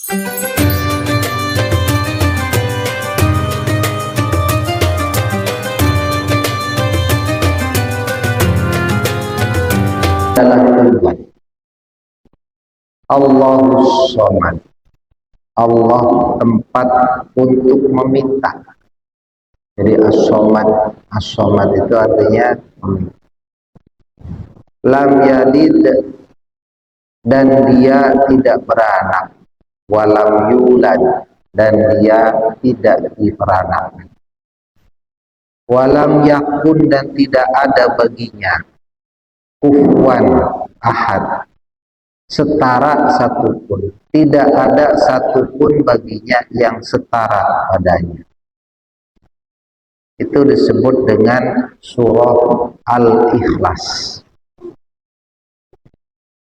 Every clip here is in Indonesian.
adalah Tuhan. Allahus Somad. Allah tempat untuk meminta. Jadi as-somad, as-somad itu artinya meminta. Lam yalid, dan dia tidak beranak. Walam yulad, dan dia tidak diberanak. Walam yakun, dan tidak ada baginya kufuwan ahad, setara satupun. Tidak ada satupun baginya yang setara padanya. Itu disebut dengan surah Al-Ikhlas.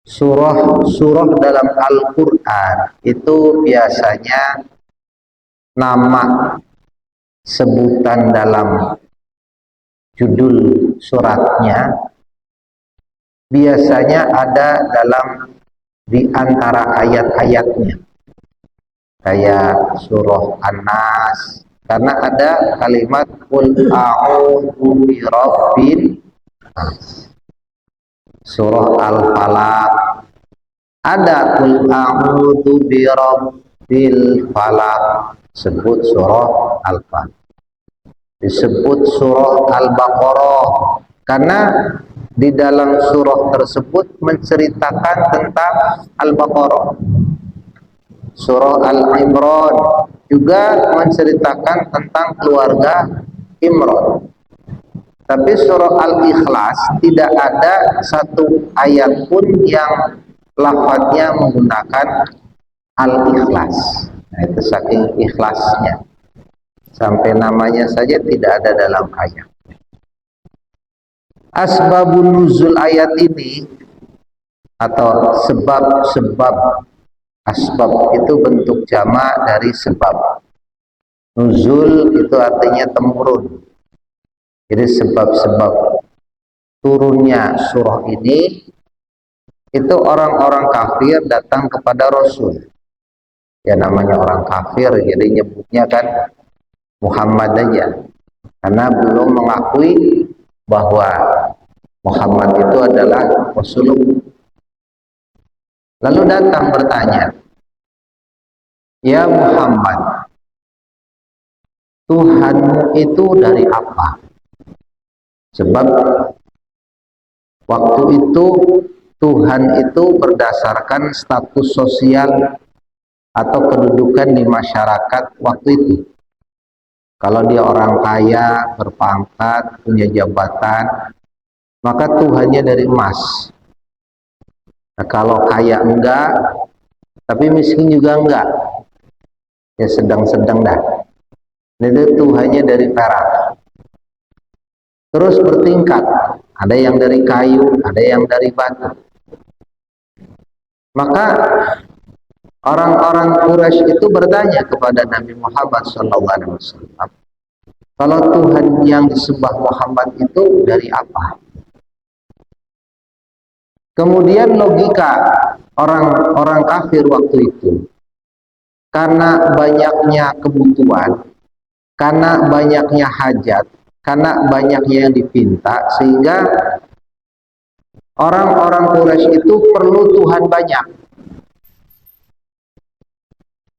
Surah dalam Al-Quran itu biasanya nama sebutan dalam judul suratnya biasanya ada dalam di antara ayat-ayatnya, kayak surah An-Nas, karena ada kalimat qul a'udzu birabbin nas. Surah Al-Falaq ada qul a'udzu birabbil falaq, sebut surah Al-Falaq. Disebut surah Al-Baqarah karena di dalam surah tersebut menceritakan tentang Al-Baqarah. Surah Al-Imran juga menceritakan tentang keluarga Imran. Tapi surah Al-Ikhlas tidak ada satu ayat pun yang lafadznya menggunakan Al-Ikhlas. Nah, itu saking ikhlasnya, sampai namanya saja tidak ada dalam ayat. Asbabun nuzul ayat ini atau sebab-sebab, asbab itu bentuk jamak dari sebab. Nuzul itu artinya temurun. Jadi sebab-sebab turunnya surah ini itu orang-orang kafir datang kepada Rasul. Ya namanya orang kafir, jadi nyebutnya kan Muhammad aja, karena belum mengakui bahwa Muhammad itu adalah Rasulullah. Lalu datang bertanya, ya Muhammad, Tuhanmu itu dari apa? Sebab waktu itu Tuhan itu berdasarkan status sosial atau kedudukan di masyarakat waktu itu. Kalau dia orang kaya, berpangkat, punya jabatan, maka Tuhannya dari emas. Nah, kalau kaya enggak, tapi miskin juga enggak, ya sedang-sedang dah. Itu Tuhannya dari perak. Terus bertingkat, ada yang dari kayu, ada yang dari batu. Maka orang-orang Quraisy itu bertanya kepada Nabi Muhammad SAW, kalau Tuhan yang disembah Muhammad itu dari apa? Kemudian logika orang-orang kafir waktu itu, karena banyaknya kebutuhan, karena banyaknya hajat, karena banyaknya yang dipinta, sehingga orang-orang Quraisy itu perlu Tuhan banyak.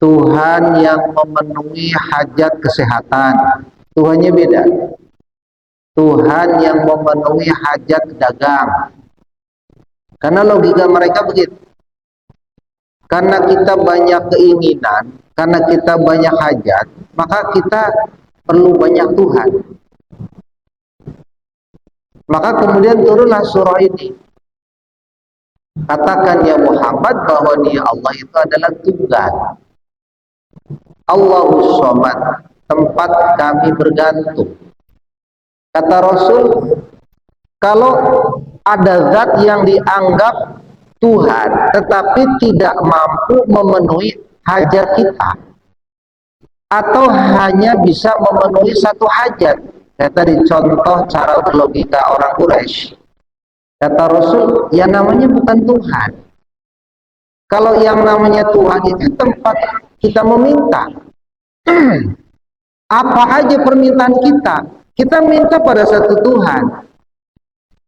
Tuhan yang memenuhi hajat kesehatan, Tuhannya beda. Tuhan yang memenuhi hajat dagang. Karena logika mereka begitu. Karena kita banyak keinginan, karena kita banyak hajat, maka kita perlu banyak Tuhan. Maka kemudian turunlah surah ini. Katakan ya Muhammad bahwa dia Allah itu adalah tunggal. Allahus Somad, tempat kami bergantung. Kata Rasul, kalau ada zat yang dianggap Tuhan tetapi tidak mampu memenuhi hajat kita, atau hanya bisa memenuhi satu hajat, kayak tadi contoh cara logika orang Quraisy, kata Rasul, ya namanya bukan Tuhan. Kalau yang namanya Tuhan itu tempat kita meminta. Apa aja permintaan kita minta pada satu Tuhan.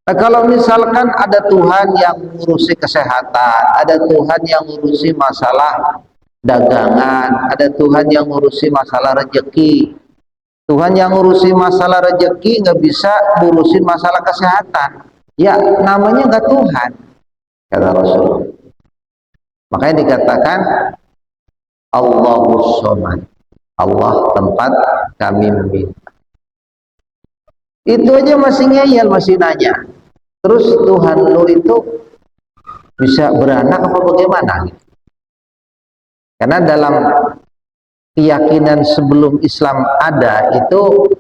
Nah, kalau misalkan ada Tuhan yang ngurusi kesehatan, ada Tuhan yang ngurusi masalah dagangan, ada Tuhan yang ngurusi masalah rezeki. Tuhan yang ngurusi masalah rezeki nggak bisa ngurusin masalah kesehatan. Ya, namanya nggak Tuhan, kata Rasul. Makanya dikatakan Allahus Somad. Allah tempat kami meminta. Itu aja masih ngeyel, masih nanya. Terus Tuhan lu itu bisa beranak apa bagaimana? Karena dalam keyakinan sebelum Islam ada itu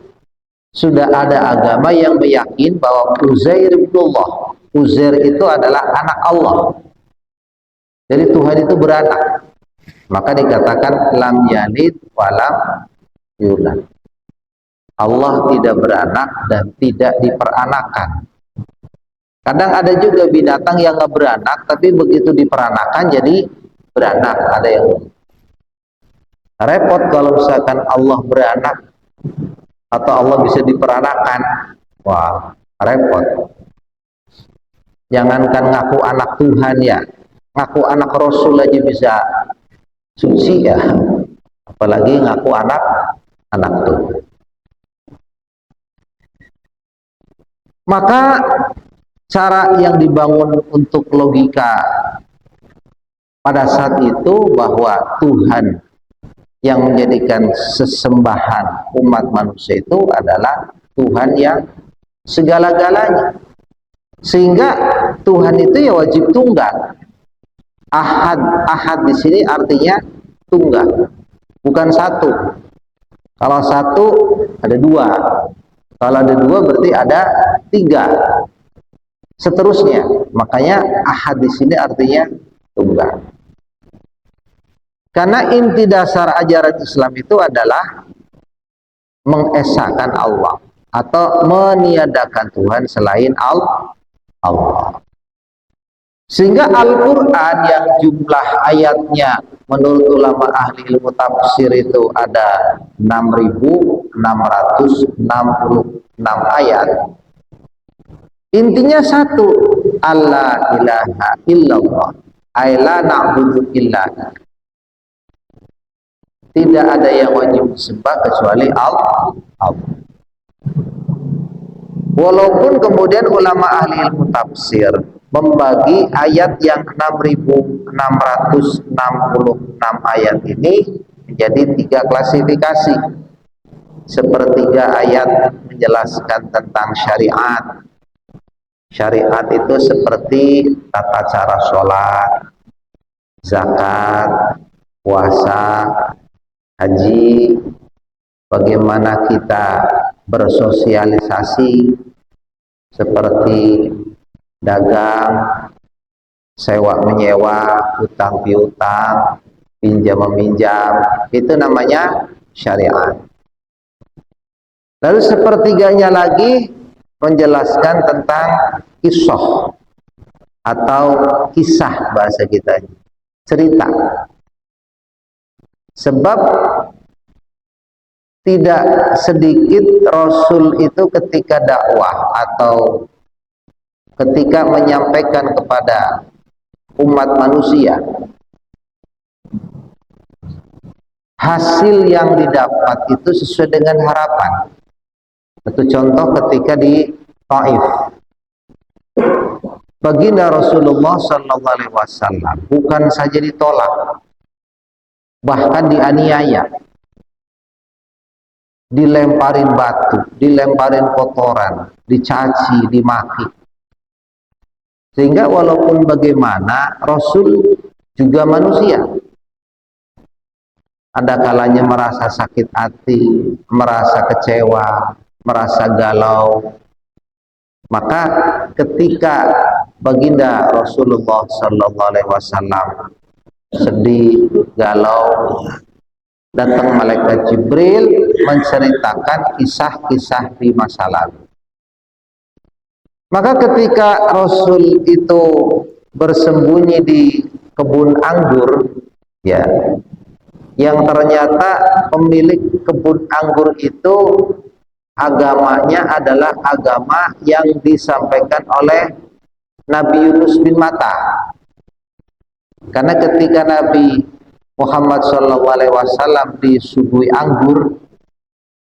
sudah ada agama yang meyakin bahwa Uzair ibnullah. Uzair itu adalah anak Allah. Jadi Tuhan itu beranak. Maka dikatakan lam yalid walam yulad. Allah tidak beranak dan tidak diperanakan. Kadang ada juga binatang yang nggak beranak, tapi begitu diperanakan jadi beranak. Ada yang repot kalau misalkan Allah beranak atau Allah bisa diperanakan. Wah, repot. Jangankan ngaku anak Tuhan ya, ngaku anak Rasul aja bisa suci ya, apalagi ngaku anak Tuhan. Maka cara yang dibangun untuk logika pada saat itu bahwa Tuhan yang menjadikan sesembahan umat manusia itu adalah Tuhan yang segala-galanya, sehingga Tuhan itu ya wajib tunggal. Ahad di sini artinya tunggal, bukan satu. Kalau satu ada dua, kalau ada dua berarti ada tiga, seterusnya. Makanya ahad di sini artinya tunggal. Karena inti dasar ajaran Islam itu adalah mengesahkan Allah atau meniadakan Tuhan selain Allah. Sehingga Al-Quran yang jumlah ayatnya menurut ulama ahli ilmu tafsir itu ada 6.666 ayat. Intinya satu, alla ilaha illallah, ay la na'budu illallah. Tidak ada yang wajib disembah kecuali Allah. Walaupun kemudian ulama ahli ilmu tafsir membagi ayat yang 6.666 ayat ini menjadi tiga klasifikasi. Sepertiga ayat menjelaskan tentang syariat. Syariat itu seperti tata cara sholat, zakat, puasa, haji, bagaimana kita bersosialisasi, seperti dagang, sewa menyewa, utang piutang, pinjam meminjam, itu namanya syariat. Lalu sepertiganya lagi menjelaskan tentang kisah atau kisah bahasa kita, cerita. Sebab tidak sedikit Rasul itu ketika dakwah atau ketika menyampaikan kepada umat manusia, hasil yang didapat itu sesuai dengan harapan. Satu contoh ketika di Taif, baginda Rasulullah SAW bukan saja ditolak, bahkan dianiaya, dilemparin batu, dilemparin kotoran, dicaci, dimaki. Sehingga walaupun bagaimana Rasul juga manusia, ada kalanya merasa sakit hati, merasa kecewa, merasa galau. Maka ketika baginda Rasulullah SAW sedih, galau, datang malaikat Jibril menceritakan kisah-kisah di masa lalu. Maka ketika Rasul itu bersembunyi di kebun anggur, ya, yang ternyata pemilik kebun anggur itu agamanya adalah agama yang disampaikan oleh Nabi Yunus bin Matta. Karena ketika Nabi Muhammad SAW disuguhi anggur,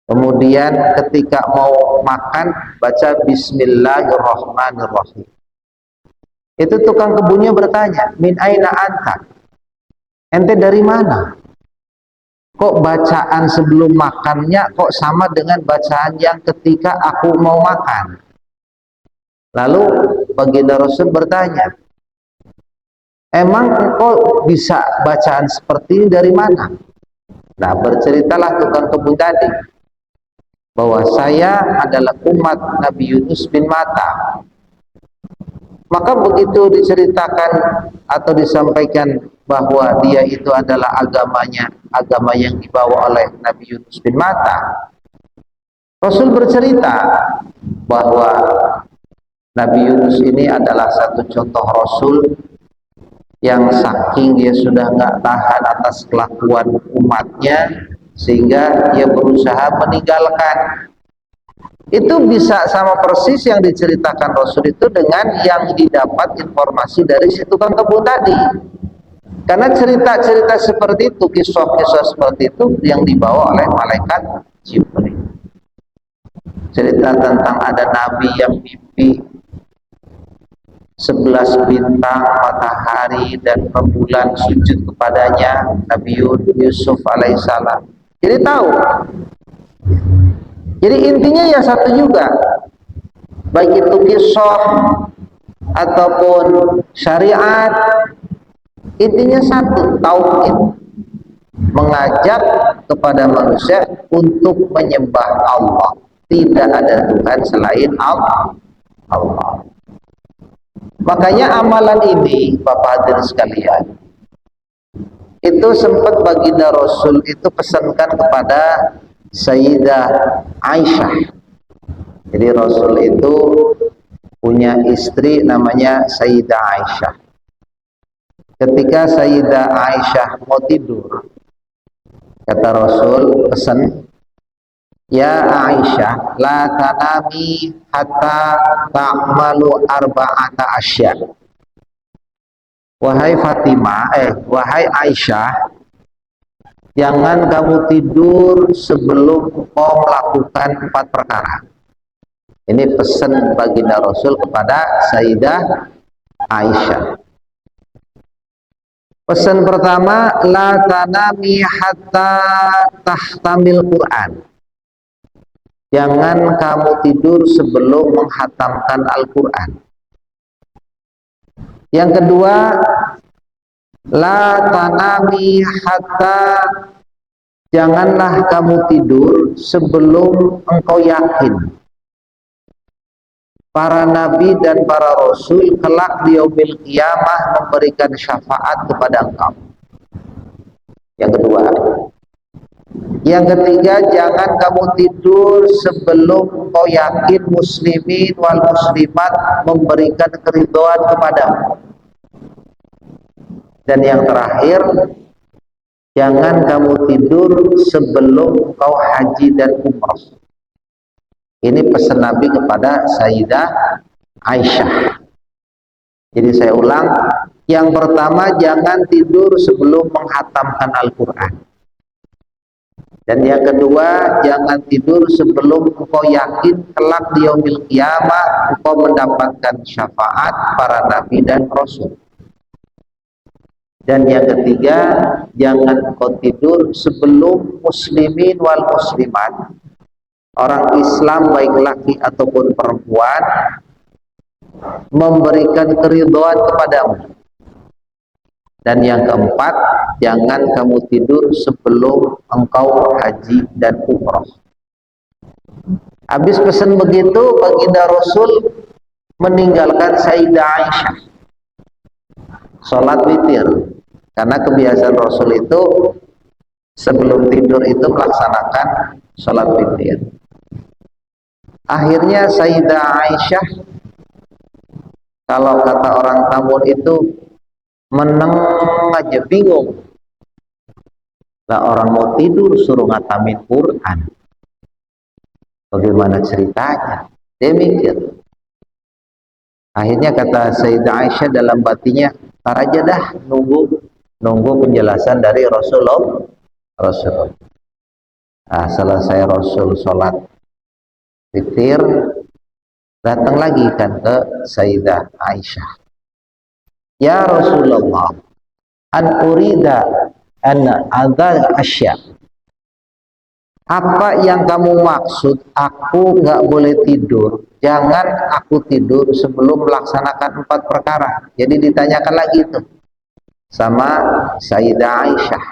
kemudian ketika mau makan baca Bismillahirrahmanirrahim. Itu tukang kebunnya bertanya, min aina anta? Ente dari mana? Kok bacaan sebelum makannya kok sama dengan bacaan yang ketika aku mau makan? Lalu baginda Rasul bertanya, emang engkau bisa bacaan seperti ini dari mana? Nah, berceritalah tukang kebun tadi bahwa saya adalah umat Nabi Yunus bin Matta. Maka begitu diceritakan atau disampaikan bahwa dia itu adalah agamanya, agama yang dibawa oleh Nabi Yunus bin Matta, Rasul bercerita bahwa Nabi Yunus ini adalah satu contoh Rasul yang saking dia sudah nggak tahan atas kelakuan umatnya sehingga dia berusaha meninggalkan. Itu bisa sama persis yang diceritakan Rasul itu dengan yang didapat informasi dari si tukang kebun tadi. Karena cerita-cerita seperti itu, kisah-kisah seperti itu yang dibawa oleh malaikat Jibril. Cerita tentang ada nabi yang mimpi 11 bintang, matahari dan rembulan sujud kepadanya, Nabi Yusuf alaihissalam. Jadi tahu. Jadi intinya ya satu juga, baik itu kisah ataupun syariat, intinya satu, tauhid, mengajak kepada manusia untuk menyembah Allah, tidak ada Tuhan selain Allah. Makanya amalan ini, Bapak hadirin sekalian, itu sempat baginda Rasul itu pesankan kepada Sayyidah Aisyah. Jadi Rasul itu punya istri namanya Sayyidah Aisyah. Ketika Sayyidah Aisyah mau tidur, kata Rasul pesan, ya Aisyah, la tanami hatta ta'malu arba'ata asya. Wahai wahai Aisyah, jangan kamu tidur sebelum kau melakukan 4 perkara. Ini pesan baginda Rasul kepada Sayyidah Aisyah. Pesan pertama, la tanami hatta tahtamil Quran. Jangan kamu tidur sebelum menghatamkan Al-Quran. Yang kedua, la tanami hatta, janganlah kamu tidur sebelum engkau yakin para nabi dan para rasul kelak di yaumil qiyamah memberikan syafaat kepada engkau. Yang kedua. Yang ketiga, jangan kamu tidur sebelum engkau yakin muslimin wal muslimat memberikan keridhaan kepadamu. Dan yang terakhir, jangan kamu tidur sebelum kau haji dan umrah. Ini pesan Nabi kepada Sayyidah Aisyah. Jadi saya ulang, yang pertama jangan tidur sebelum menghatamkan Al-Quran. Dan yang kedua, jangan tidur sebelum engkau yakin kelak di yaumil qiyamah engkau mendapatkan syafaat para nabi dan rasul. Dan yang ketiga, jangan kau tidur sebelum muslimin wal muslimat, orang Islam baik laki ataupun perempuan, memberikan keridhaan kepadamu. Dan yang keempat, jangan kamu tidur sebelum engkau haji dan umrah. Habis pesan begitu, baginda Rasul meninggalkan Sayyidah Aisyah sholat witir. Karena kebiasaan Rasul itu sebelum tidur itu melaksanakan sholat witir. Akhirnya Sayyidah Aisyah, kalau kata orang Tambun itu meneng aja bingung. Lah orang mau tidur suruh ngatamin Quran. Bagaimana ceritanya? Dia mikir. Akhirnya kata Sayyidah Aisyah dalam batinnya, tar aja dah nunggu penjelasan dari Rasulullah. Nah, selesai Rasul sholat witir, datang lagi kan ke Sayyidah Aisyah. Ya Rasulullah, an urida an adha asya. Apa yang kamu maksud? Aku nggak boleh tidur. Jangan aku tidur sebelum melaksanakan 4 perkara. Jadi ditanyakan lagi itu sama Sayyidah Aisyah.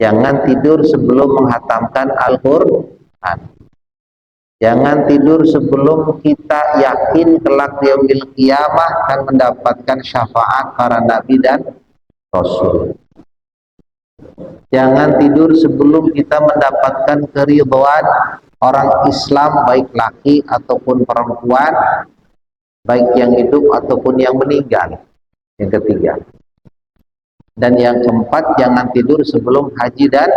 Jangan tidur sebelum menghatamkan Al-Quran. Jangan tidur sebelum kita yakin kelak di yaumil qiyamah akan mendapatkan syafaat para nabi dan rasul. Jangan tidur sebelum kita mendapatkan keridhaan orang Islam, baik laki ataupun perempuan, baik yang hidup ataupun yang meninggal. Yang ketiga. Dan yang keempat, jangan tidur sebelum haji dan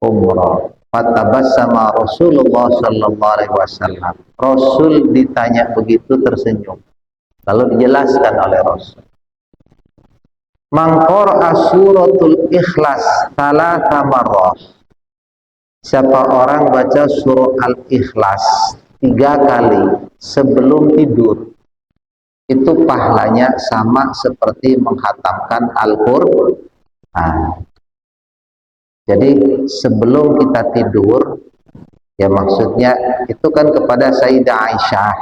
umrah. Fatabassama Rasulullah sallallahu alaihi wasallam. Rasul ditanya begitu tersenyum. Lalu dijelaskan oleh Rasul. Man qara'a suratul Ikhlas salasa marrah. Siapa orang baca surah Al-Ikhlas 3 kali sebelum tidur, itu pahalanya sama seperti menghatamkan Al-Qur'an. Jadi sebelum kita tidur, ya maksudnya itu kan kepada Sayyidah Aisyah.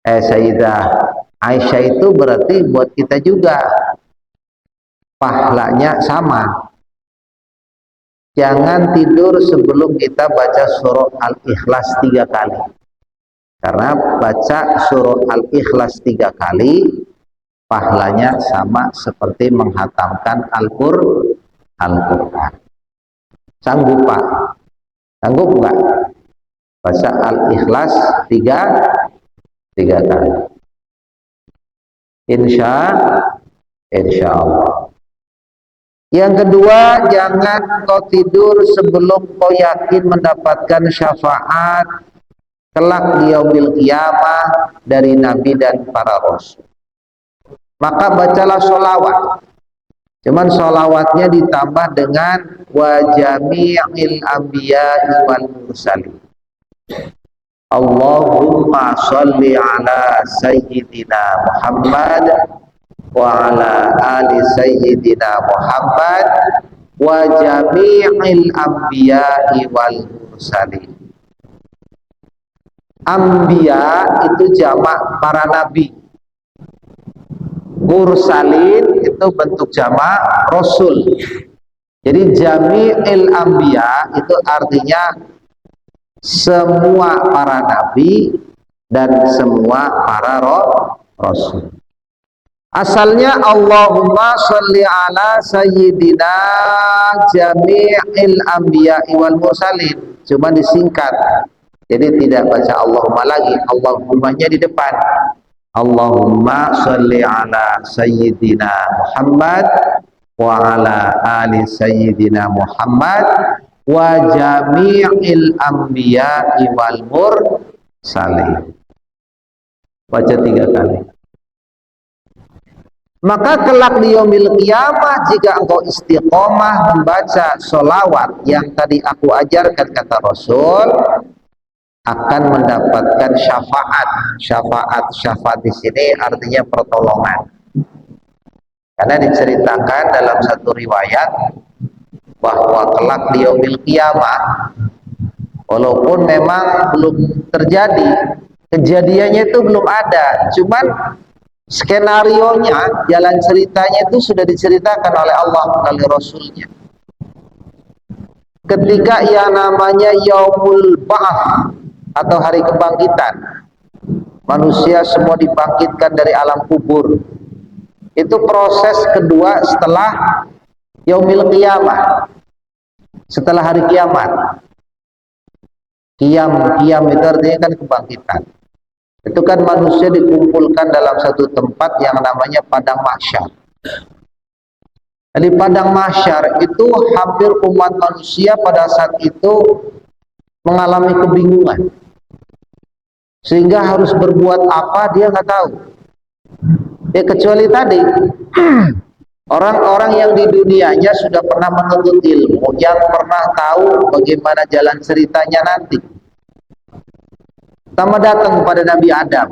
Sayyidah Aisyah itu berarti buat kita juga pahalanya sama. Jangan tidur sebelum kita baca surah Al-Ikhlas 3 kali. Karena baca surah Al-Ikhlas 3 kali pahalanya sama seperti menghatamkan Al-Qur'an. Sanggup Pak? Sanggup enggak? Baca Al-Ikhlas 3 kali. Insya Allah. Yang kedua, jangan kau tidur sebelum kau yakin mendapatkan syafaat kelak di yaumil qiyamah dari nabi dan para rasul. Maka bacalah sholawat. Cuman sholawatnya ditambah dengan wa jami'il anbiya'i wal mursalin. Allahumma sholli ala sayyidina Muhammad wa ala ali sayyidina Muhammad wa jami'il anbiya'i wal mursalin. Anbiya itu jamak para nabi. Mursalin itu bentuk jamak rasul. Jadi jami'il anbiya itu artinya semua para nabi dan semua para rasul. Asalnya Allahumma sholli ala sayyidina jami'il anbiya'i wal mursalin. Cuma disingkat. Jadi tidak baca Allahumma lagi. Allahumma-nya di depan. Allahumma sholli ala sayyidina Muhammad wa ala ali sayyidina Muhammad wa jami'il anbiya'i wal mursalin. Baca 3 kali. Maka kelak di yaumil qiyamah jika engkau istiqomah membaca sholawat yang tadi aku ajarkan kata Rasul, akan mendapatkan syafaat. Syafaat di sini artinya pertolongan. Karena diceritakan dalam satu riwayat bahwa kelak di yaumil qiyamah, walaupun memang belum terjadi, kejadiannya itu belum ada, cuman skenarionya, jalan ceritanya itu sudah diceritakan oleh Allah melalui Rasulnya. Ketika yang namanya Yaumul Ba'ats atau hari kebangkitan, manusia semua dibangkitkan dari alam kubur. Itu proses kedua setelah Yaumil Qiyamah, setelah hari kiamat. Qiyam itu artinya kan kebangkitan. Itu kan manusia dikumpulkan dalam satu tempat yang namanya padang mahsyar. Di padang mahsyar itu hampir umat manusia pada saat itu mengalami kebingungan, sehingga harus berbuat apa dia nggak tahu. Ya kecuali tadi orang-orang yang di dunianya sudah pernah menuntut ilmu, yang pernah tahu bagaimana jalan ceritanya nanti. Pertama datang kepada Nabi Adam,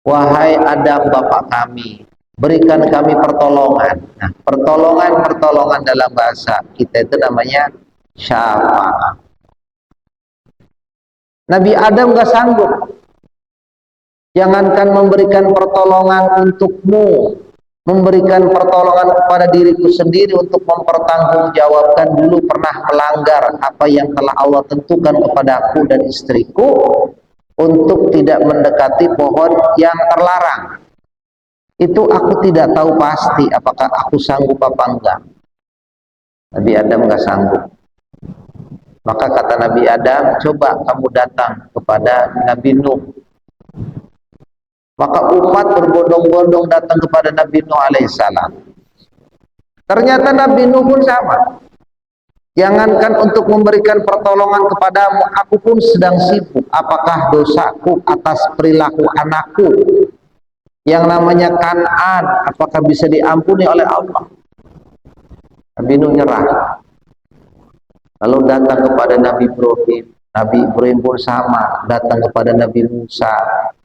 wahai Adam bapak kami, berikan kami pertolongan. Nah, pertolongan dalam bahasa kita itu namanya syafaat. Nabi Adam gak sanggup. Jangankan memberikan pertolongan untukmu, memberikan pertolongan kepada diriku sendiri untuk mempertanggungjawabkan dulu pernah melanggar apa yang telah Allah tentukan kepada aku dan istriku untuk tidak mendekati pohon yang terlarang. Itu aku tidak tahu pasti apakah aku sanggup apa enggak. Nabi Adam gak sanggup. Maka kata Nabi Adam, coba kamu datang kepada Nabi Nuh. Maka umat berbondong-bondong datang kepada Nabi Nuh alaihissalam. Ternyata Nabi Nuh pun sama. Jangankan untuk memberikan pertolongan kepadamu, aku pun sedang sibuk. Apakah dosaku atas perilaku anakku yang namanya Kan'an, apakah bisa diampuni oleh Allah? Nabi Nuh nyerah. Lalu datang kepada Nabi Ibrahim. Nabi Ibrahim pun sama, datang kepada Nabi Musa.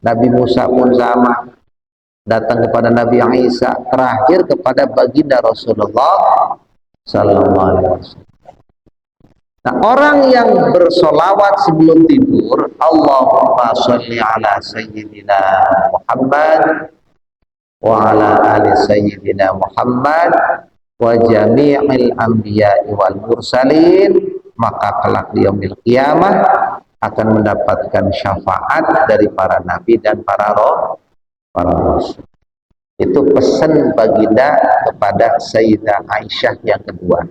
Nabi Musa pun sama, datang kepada Nabi Isa. Terakhir kepada baginda Rasulullah sallallahu alaihi wasallam. Nah, orang yang bersolawat sebelum tidur, Allahumma sholli ala sayyidina Muhammad wa ala ali sayyidina Muhammad wa jami'il anbiya'i wal mursalin, maka kelak di yaumil qiyamah akan mendapatkan syafaat dari para nabi dan para rasul. Itu pesan baginda kepada Sayyidah Aisyah yang kedua.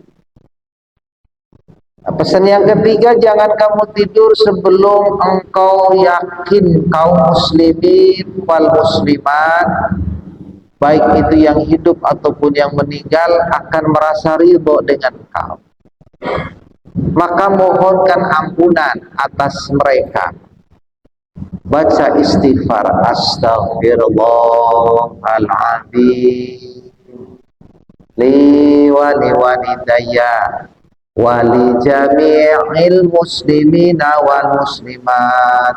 Nah, pesan yang ketiga, jangan kamu tidur sebelum engkau yakin kaum muslimin wal muslimat, baik itu yang hidup ataupun yang meninggal, akan merasa ridho dengan engkau. Maka mohonkan ampunan atas mereka. Baca istighfar, astaghfirullahaladzim li walidayya wali jami'il muslimina wal muslimat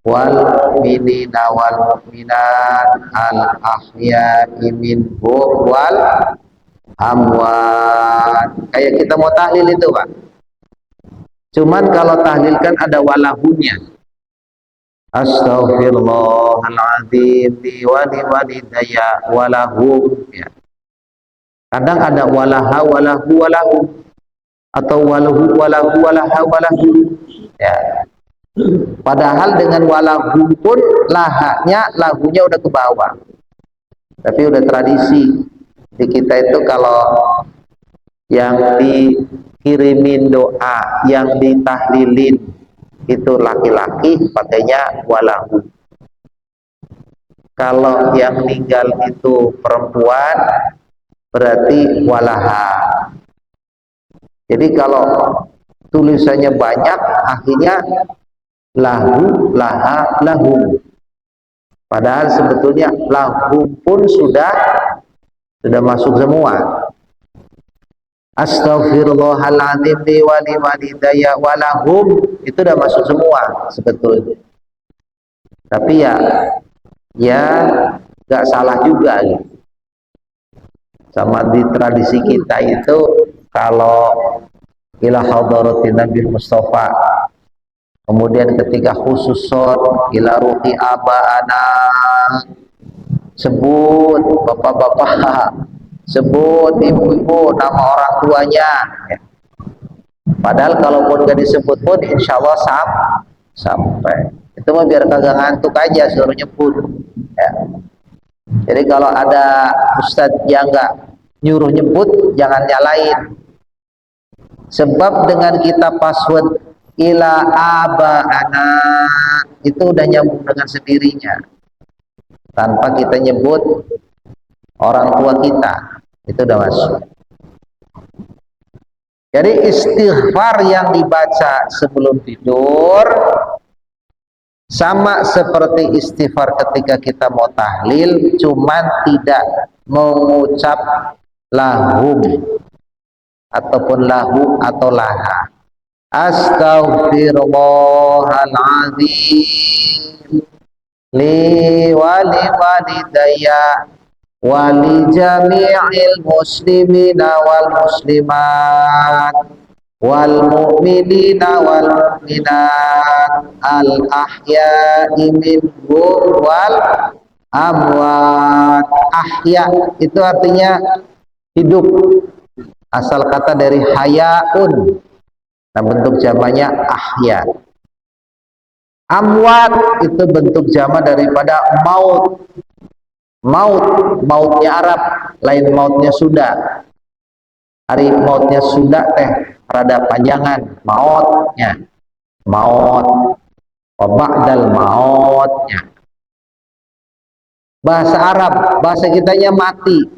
wal mu'minina wal mu'minat al ahya'i minhum wal amwat. Kayak kita mau tahlil itu, Pak. Cuman kalau tahlil kan ada walahunya. Astaghfirullahaladzim li walidayya walahum, ya. Kadang ada walaha walahu walahum, atau walahu walahu walaha walahu, ya. Padahal dengan walahu pun lahanya, lahunya udah ke bawah. Tapi udah tradisi di kita itu kalau yang dikirimin doa, yang ditahlilin itu laki-laki, pakainya walahu. Kalau yang meninggal itu perempuan, berarti walaha. Jadi kalau tulisannya banyak, akhirnya lahu, laha, lahum. Padahal sebetulnya lahum pun sudah masuk semua. Astaghfirullahaladzim li walidayya walahum, itu udah masuk semua sebetulnya. Tapi ya gak salah juga gitu. Sama di tradisi kita itu, kalau ila hadratin Nabi Mustafa, kemudian ketika khususon ila ruhi abana, sebut bapak-bapak, sebut ibu-ibu, nama orang tuanya, ya. Padahal kalaupun gak disebut pun insya Allah sampai. Itu mah biar kagak ngantuk aja, suruh nyebut, ya. Jadi kalau ada ustadz yang gak nyuruh nyebut, jangan nyalain. Sebab dengan kita password ila abana, itu udah nyambung dengan sendirinya tanpa kita nyebut orang tua kita, itu udah masuk. Jadi istighfar yang dibaca sebelum tidur sama seperti istighfar ketika kita mau tahlil, cuman tidak mengucap lahum ataupun lahu atau laha. Astaghfirullahaladzim li wali walidayya wali jami'il muslimina wal muslimat wal mu'minina wal mu'minat al ahya'i minhum wal amwat. Ahya itu artinya hidup, asal kata dari hayaun, nah bentuk jamaknya ahya. Amwat itu bentuk jamak daripada maut. Mautnya Arab, lain mautnya sudah. Hari mautnya sudah rada panjangan mautnya. Maut, ba'dal mautnya. Bahasa Arab, bahasa kitanya mati.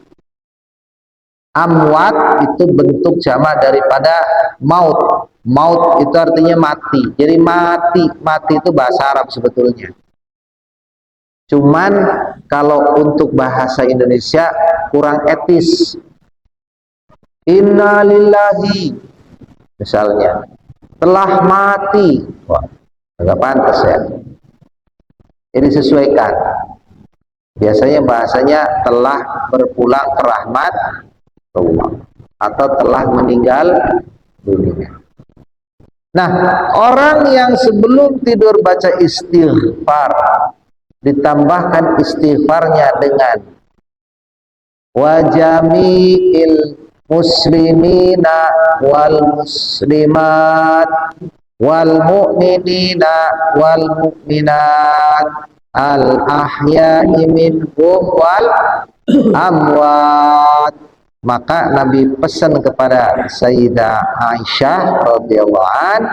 Amwat itu bentuk jamak daripada maut. Maut itu artinya mati. Jadi mati itu bahasa Arab sebetulnya. Cuman kalau untuk bahasa Indonesia kurang etis. Innalillahi misalnya telah mati. Wah, agak pantas ya. Ini sesuaikan. Biasanya bahasanya telah berpulang ke rahmat Allah atau telah meninggal dunia. Nah, orang yang sebelum tidur baca istighfar, ditambahkan istighfarnya dengan wajami'il muslimina wal muslimat wal mu'minina wal mu'minat al ahya'i minhum wal amwat, maka Nabi pesan kepada Sayyidah Aisyah radhiyallahu an,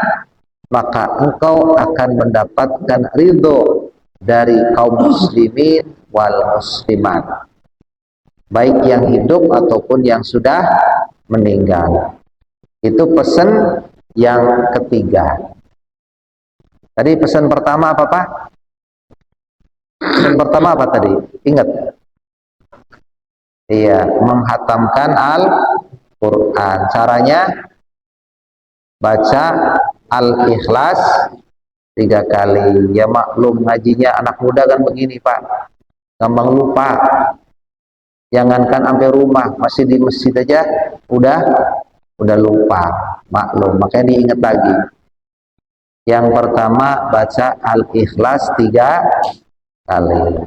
maka engkau akan mendapatkan ridho dari kaum muslimin wal muslimat, baik yang hidup ataupun yang sudah meninggal. Itu pesan yang ketiga. Tadi pesan pertama apa Pak? Pesan pertama apa tadi? Ingat? Iya, menghatamkan Al-Quran. Caranya baca Al-Ikhlas 3 kali. Ya maklum ngajinya anak muda kan begini Pak, gampang lupa. Jangankan sampai rumah, masih di masjid aja udah lupa, maklum. Makanya diingat lagi. Yang pertama baca Al-Ikhlas 3 kali.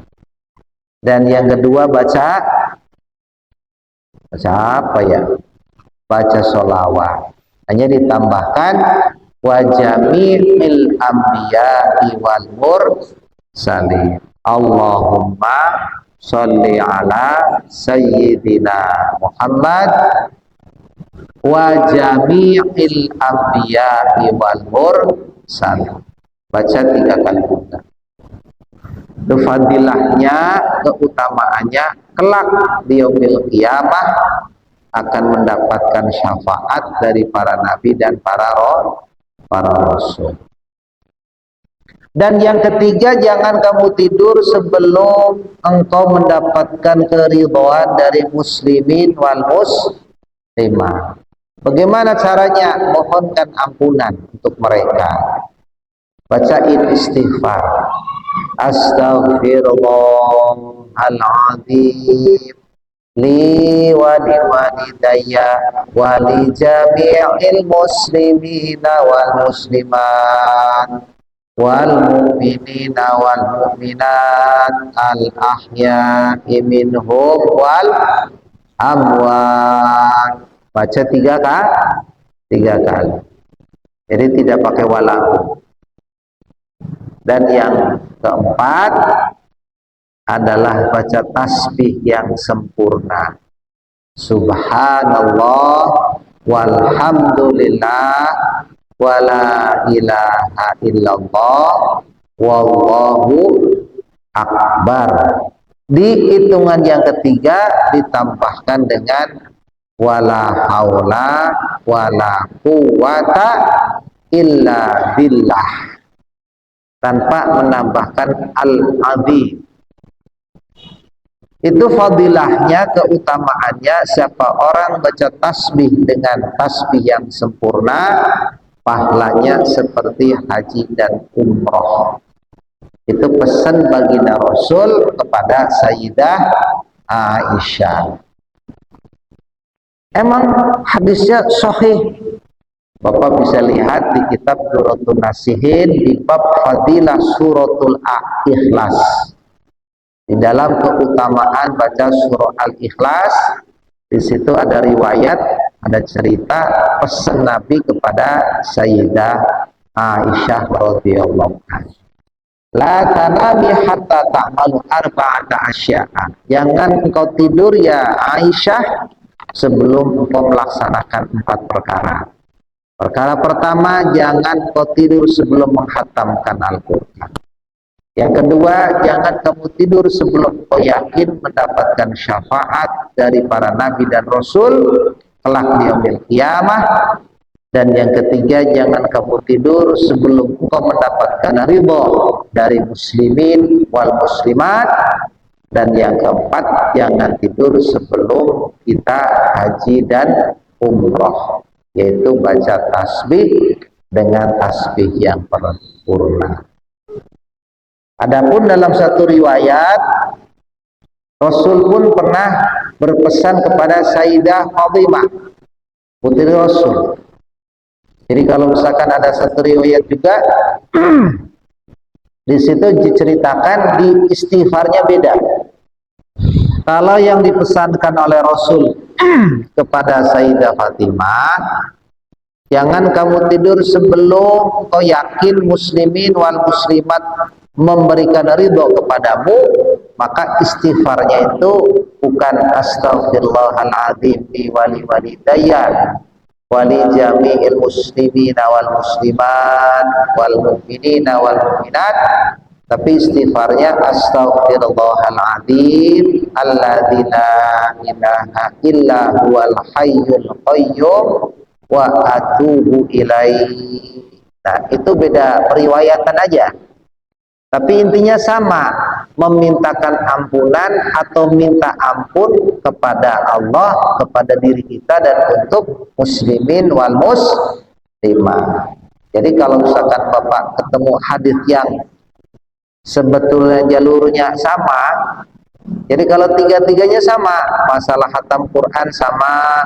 Dan yang kedua baca apa ya? Baca sholawat. Hanya ditambahkan wa jami'il anbiya'i wal mursalin. Allahumma sholli ala sayyidina Muhammad wa jami'il anbiya'i wal mursalin. Baca 3 kali juga. Itu fadilahnya, keutamaannya, kelak di yaumil qiyamah akan mendapatkan syafaat dari para nabi dan para rasul. Dan yang ketiga, jangan kamu tidur sebelum engkau mendapatkan keridhaan dari muslimin wal muslimah. Bagaimana caranya? Mohonkan ampunan untuk mereka. Bacain istighfar. Astaghfirullahaladzim li wa li walidayya wa li jami'il muslimina wal muslimat wal mu'minina wal mu'minat al ahya'i minhum wal amwat. Baca 3 kali. Jadi tidak pakai walahu. Dan yang keempat adalah baca tasbih yang sempurna. Subhanallah walhamdulillah wala ilaha illallah wallahu akbar. Di hitungan yang ketiga ditambahkan dengan wala haula wala quwata illa billah, tanpa menambahkan al-azim. Itu fadilahnya, keutamaannya, siapa orang baca tasbih dengan tasbih yang sempurna, pahalanya seperti haji dan umroh. Itu pesan baginda Rasul kepada Sayyidah Aisyah. Emang hadisnya sahih. Bapak bisa lihat di kitab Durratun Nasihin di bab fadilah suratul Ikhlas. Di dalam keutamaan baca surah Al-Ikhlas, di situ ada riwayat, ada cerita pesan Nabi kepada Sayyidah Aisyah radhiyallahu anha. La tanami hatta ta'malu arba'ata asya'a. Jangan engkau tidur ya Aisyah sebelum engkau melaksanakan 4 perkara. Perkara pertama, jangan engkau tidur sebelum menghatamkan Al-Quran. Yang kedua, jangan kamu tidur sebelum engkau yakin mendapatkan syafaat dari para nabi dan rasul kelak di yaumil qiyamah. Dan yang ketiga, jangan kamu tidur sebelum engkau mendapatkan ridho dari muslimin wal muslimat. Dan yang keempat, jangan tidur sebelum kita haji dan umroh, yaitu baca tasbih dengan tasbih yang sempurna. Adapun dalam satu riwayat, Rasul pun pernah berpesan kepada Sayyidah Fatimah, putri Rasul. Jadi kalau misalkan ada satu riwayat juga, di situ diceritakan di istighfarnya beda. Kalau yang dipesankan oleh Rasul kepada Sayyidah Fatimah, jangan kamu tidur sebelum kau yakin muslimin wal muslimat memberikan ridho kepadamu. Maka istighfarnya itu bukan astaghfirullahaladzim li wali walidayya wali jami'il muslimina wal muslimat wal mu'minina wal mu'minat, tapi istighfarnya astaghfirullahaladzim alladzi la ilaha illa huwal hayyul qayyum wa atubu ilaihi. Nah, itu beda periwayatan aja, tapi intinya sama, memintakan ampunan atau minta ampun kepada Allah, kepada diri kita dan untuk muslimin wal muslimah. Jadi kalau misalkan Bapak ketemu hadis yang sebetulnya jalurnya sama, jadi kalau tiga-tiganya sama, masalah khatam Quran sama,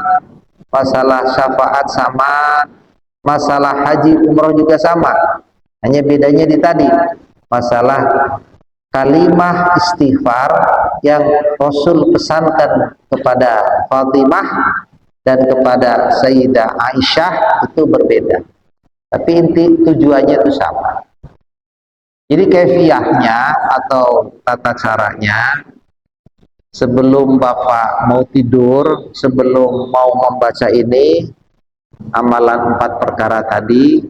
masalah syafaat sama, masalah haji umroh juga sama, hanya bedanya di tadi masalah kalimah istighfar yang Rasul pesankan kepada Fatimah dan kepada Sayyidah Aisyah itu berbeda, tapi inti tujuannya itu sama. Jadi kefiahnya atau tata caranya, sebelum Bapak mau tidur, sebelum mau membaca ini amalan 4 perkara tadi,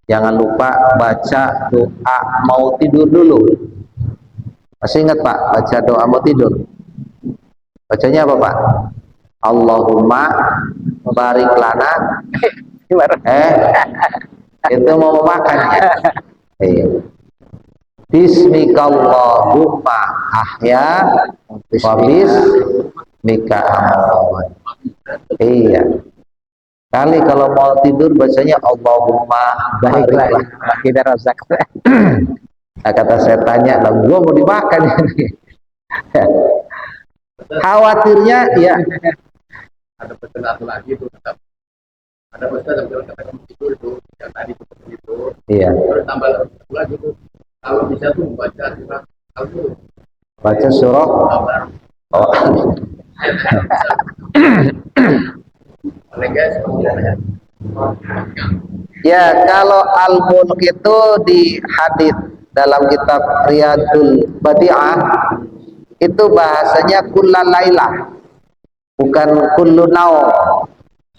jangan lupa baca doa mau tidur dulu. Masih ingat Pak, baca doa mau tidur? Bacanya apa Pak? Allahumma barik lana. Itu mau makan ya? Bismikallahumma ahya wa bismika amut. Iya. Kali kalau mau tidur bacanya Allahumma bariklah kita razak. Nah, kata saya tanya, lah gua mau dimakan ini. Khawatirnya ya ada pesan satu lagi itu tetap ada pesan yang kata kamu tidur itu yang tadi seperti itu. Iya. Terus tambah satu lagi itu kalau bisa tuh baca surah Al-Mulk. Baca surah. Oh. Ya, kalau Al-Mulk itu di hadis dalam kitab Riyadul Badi'ah itu bahasanya kulla lailah, bukan kullu naum.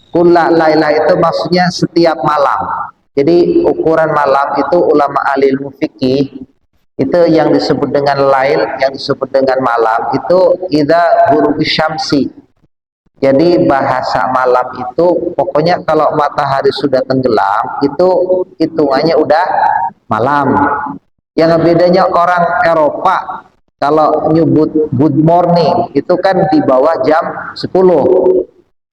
Kulla lailah itu maksudnya setiap malam. Jadi ukuran malam itu ulama ahli fikih Itu yang disebut dengan lail, yang disebut dengan malam itu idza ghurubis syamsi. Jadi bahasa malam itu pokoknya kalau matahari sudah tenggelam itu hitungannya udah malam. Yang bedanya orang Eropa kalau nyebut good morning itu kan di bawah jam 10.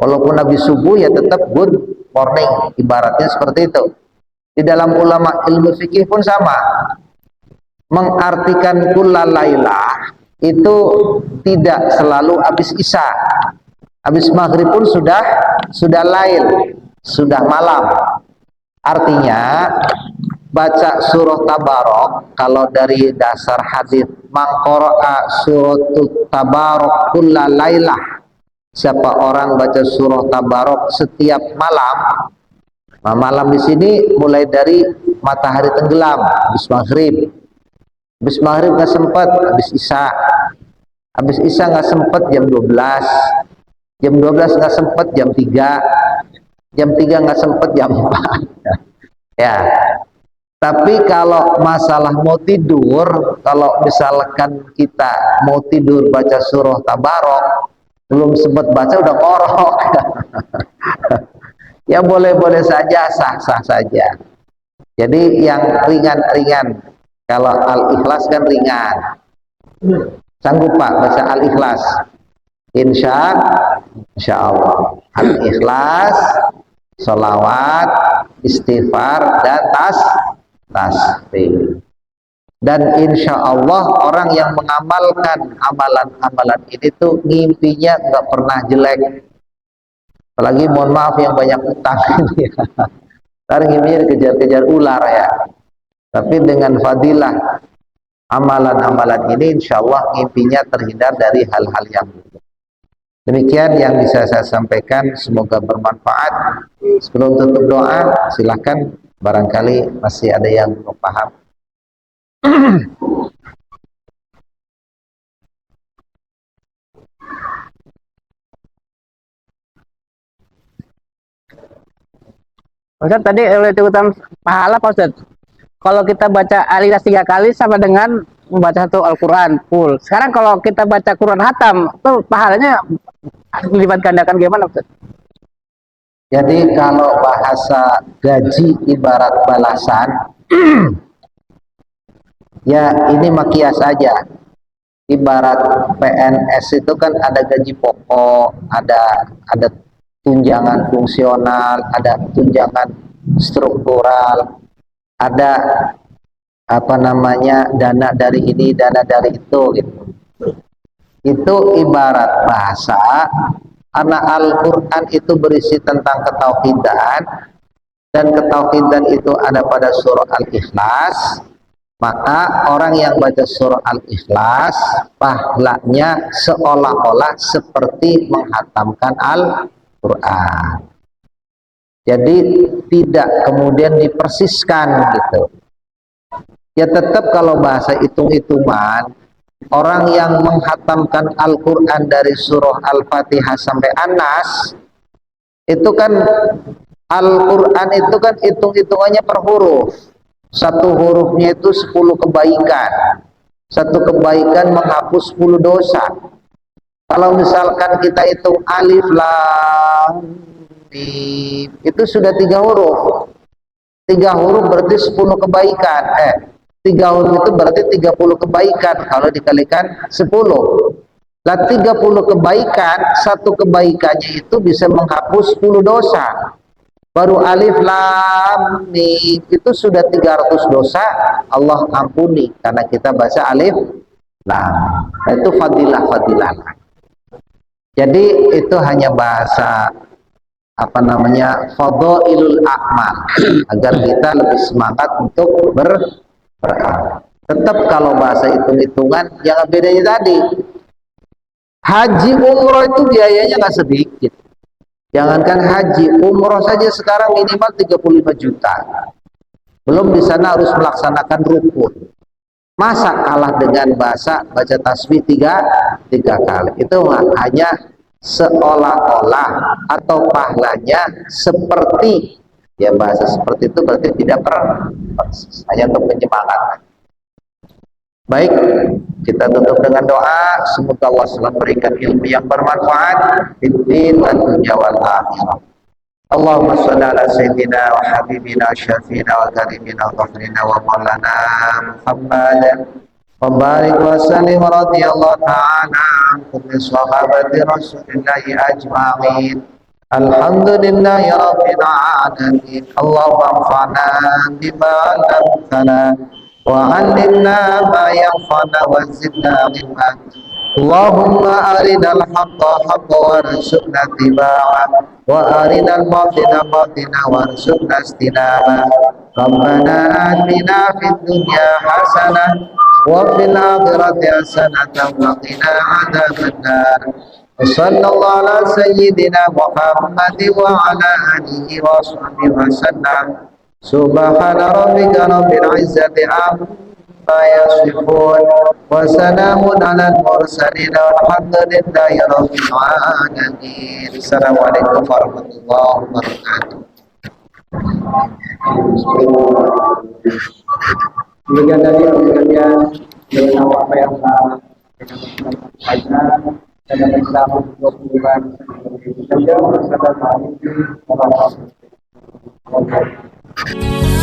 Walaupun habis subuh ya tetap good morning, ibaratnya seperti itu. Di dalam ulama ilmu fikih pun sama. Mengartikan kullalaylah itu tidak selalu habis isya. Habis maghrib pun sudah lail, sudah malam. Artinya baca surah Tabarok kalau dari dasar hadis mangqara'a suratul Tabarok kullalailah, siapa orang baca surah Tabarok setiap malam. Nah, malam di sini mulai dari matahari tenggelam, habis maghrib. Habis maghrib nggak sempat, habis isya. Habis isya nggak sempat jam 12. Jam 12 nggak sempat jam 3. Jam 3 nggak sempat jam 4. Ya. Tapi kalau masalah mau tidur, kalau misalkan kita mau tidur baca surah Tabarok, belum sempat baca udah ngorok. Ya boleh-boleh saja, sah-sah saja. Jadi yang ringan-ringan. Kalau Al-Ikhlas kan ringan. Sanggup Pak baca Al-Ikhlas? Insya Allah. Al-Ikhlas, sholawat, istighfar, dan tasbih. Dan insya Allah orang yang mengamalkan amalan-amalan ini tuh ngimpinya nggak pernah jelek. Apalagi mohon maaf yang banyak utang ini. Ntar ngimpinya dikejar-kejar ular ya. Tapi dengan fadilah amalan-amalan ini insya Allah ngimpinya terhindar dari hal-hal yang buruk. Demikian yang bisa saya sampaikan, semoga bermanfaat. Sebelum tutup doa, silakan barangkali masih ada yang belum paham. Ustaz, tadi urutan pahala Pak Ustaz. Kalau kita baca Al-Ikhlas 3 kali sama dengan membaca satu Al-Quran full. Sekarang kalau kita baca Quran hatam, itu pahalanya dilipat gandakan gimana Ustaz? Jadi kalau bahasa gaji ibarat balasan, ya ini makias saja. Ibarat PNS itu kan ada gaji pokok, ada tunjangan fungsional, ada tunjangan struktural, ada apa namanya dana dari ini, dana dari itu gitu. Itu ibarat bahasa karena Al-Quran itu berisi tentang ketauhidan dan ketauhidan itu ada pada surah Al-Ikhlas, maka orang yang baca surah Al-Ikhlas pahalanya seolah-olah seperti menghatamkan Al-Quran. Jadi tidak kemudian dipersiskan gitu. Ya tetap kalau bahasa hitung-hitungan, orang yang menghatamkan Al-Quran dari surah Al-Fatihah sampai An-Nas, itu kan Al-Quran itu kan hitung-hitungannya per huruf. Satu hurufnya itu 10 kebaikan. Satu kebaikan menghapus 10 dosa. Kalau misalkan kita hitung alif lam mim, itu sudah 3 huruf. 3 huruf berarti 10 kebaikan. 3 huruf itu berarti 30 kebaikan kalau dikalikan 10. Lah 30 kebaikan, satu kebaikannya itu bisa menghapus 10 dosa. Baru alif lam mim itu sudah 300 dosa Allah ampuni karena kita baca alif lam. Nah, itu fadilah-fadilah. Jadi itu hanya bahasa apa namanya fadhailul a'mal agar kita lebih semangat untuk beramal. Tetap kalau bahasa hitung-hitungan jangan bedanya tadi. Haji umroh itu biayanya nggak sedikit. Jangankan haji, umroh saja sekarang minimal 35 juta. Belum di sana harus melaksanakan rukun. Masa kalah dengan bahasa baca tasbih tiga kali? Itu hanya seolah-olah atau pahalanya seperti, ya bahasa seperti itu berarti tidak hanya untuk penyemangat. Baik, kita tutup dengan doa. Semoga Allah selalu berikan ilmu yang bermanfaat di dunia wal akhirah. Allahumma shalli ala sayyidina wa habibina syafiina wa karimina wa ghaffirina wa maulana Muhammad wa barik wa sallim radhiyallahu ta'ala an kulli sahabati rasulillahi ajma'in. Alhamdulillahi rabbil alamin. Allahumma anfa'na bima 'allamtana wa 'allimna ma yanfa'una wa zidna ilma. Allahumma arinal haqqa haqqan warzuqna ittiba'ah wa arinal batila batila warzuqna istinabah. Rabbana atina fid dunya hasanah wa fil akhirati hasanah wa qina adzabannar. Wassallallahu ala sayyidina Muhammad wa ala alihi wa sahbihi wasallam. Subhana rabbika rabbil izzati amma yasifun wa salamun alal mursalin walhamdulillahi rabbil alamin. Assalamualaikum warahmatullahi wabarakatuh. Demikian tadi sekalian dengan apa yang telah dan dapat kita mengumpulkan saja. Wassalamualaikum warahmatullahi wabarakatuh.